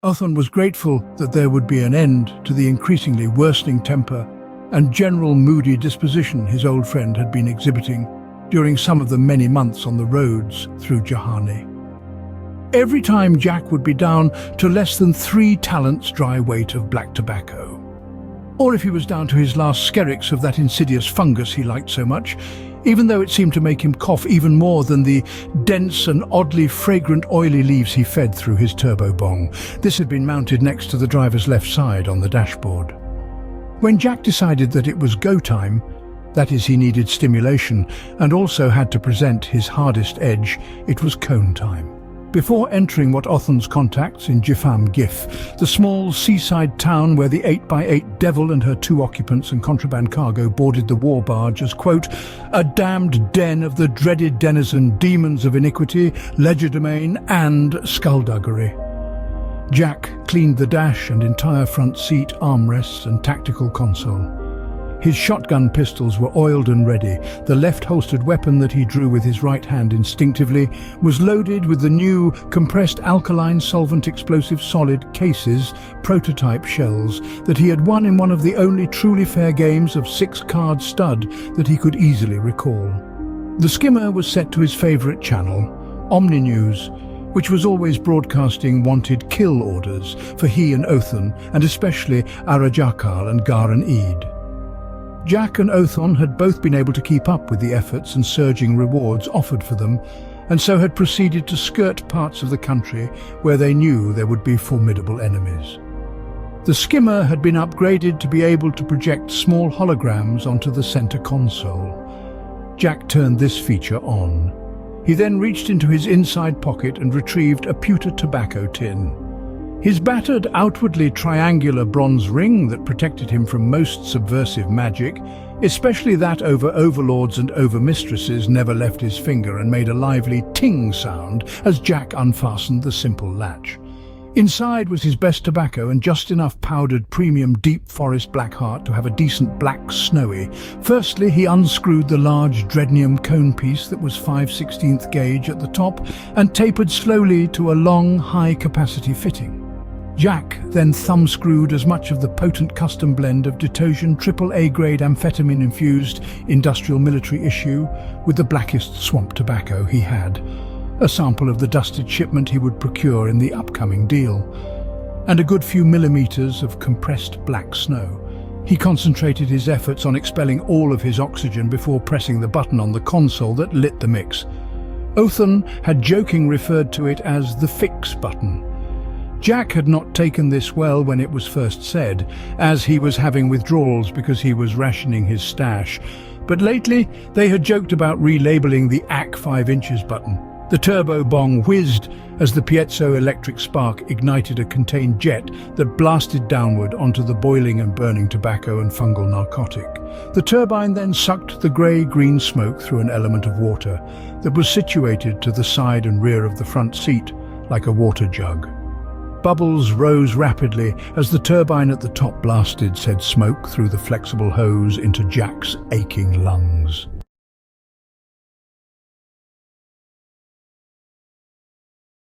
Othon was grateful that there would be an end to the increasingly worsening temper and general moody disposition his old friend had been exhibiting during some of the many months on the roads through Jahani. Every time Jaqk would be down to less than 3 talents dry weight of black tobacco, or if he was down to his last skerricks of that insidious fungus he liked so much, even though it seemed to make him cough even more than the dense and oddly fragrant oily leaves he fed through his turbo bong. This had been mounted next to the driver's left side on the dashboard. When Jaqk decided that it was go time, that is, he needed stimulation and also had to present his hardest edge, it was cone time. Before entering what Othon's contacts in Jifam Gif, the small seaside town where the 8x8 Devil and her 2 occupants and contraband cargo boarded the war barge as, quote, a damned den of the dreaded denizen demons of iniquity, legerdemain and skullduggery. Jaqk cleaned the dash and entire front seat, armrests and tactical console. His shotgun pistols were oiled and ready. The left-holstered weapon that he drew with his right hand instinctively was loaded with the new compressed alkaline solvent explosive solid cases prototype shells that he had won in one of the only truly fair games of 6-card stud that he could easily recall. The skimmer was set to his favorite channel, Omni News, which was always broadcasting wanted kill orders for he and Othon, and especially Arajakal and Garan Eid. Jaqk and Othon had both been able to keep up with the efforts and surging rewards offered for them, and so had proceeded to skirt parts of the country where they knew there would be formidable enemies. The skimmer had been upgraded to be able to project small holograms onto the center console. Jaqk turned this feature on. He then reached into his inside pocket and retrieved a pewter tobacco tin. His battered, outwardly triangular bronze ring that protected him from most subversive magic, especially that over overlords and overmistresses, never left his finger and made a lively ting sound as Jaqk unfastened the simple latch. Inside was his best tobacco and just enough powdered premium deep forest black heart to have a decent black snowy. Firstly, he unscrewed the large dreadnium cone piece that was 5/16 gauge at the top and tapered slowly to a long, high-capacity fitting. Jaqk then thumb-screwed as much of the potent custom blend of Detosion AAA grade amphetamine-infused industrial military issue with the blackest swamp tobacco he had, a sample of the dusted shipment he would procure in the upcoming deal, and a good few millimeters of compressed black snow. He concentrated his efforts on expelling all of his oxygen before pressing the button on the console that lit the mix. Othon had jokingly referred to it as the fix button. Jaqk had not taken this well when it was first said, as he was having withdrawals because he was rationing his stash, but lately they had joked about relabeling the AC 5 inches button. The turbo bong whizzed as the piezoelectric spark ignited a contained jet that blasted downward onto the boiling and burning tobacco and fungal narcotic. The turbine then sucked the grey-green smoke through an element of water that was situated to the side and rear of the front seat, like a water jug. Bubbles rose rapidly as the turbine at the top blasted said smoke through the flexible hose into Jaqk's aching lungs.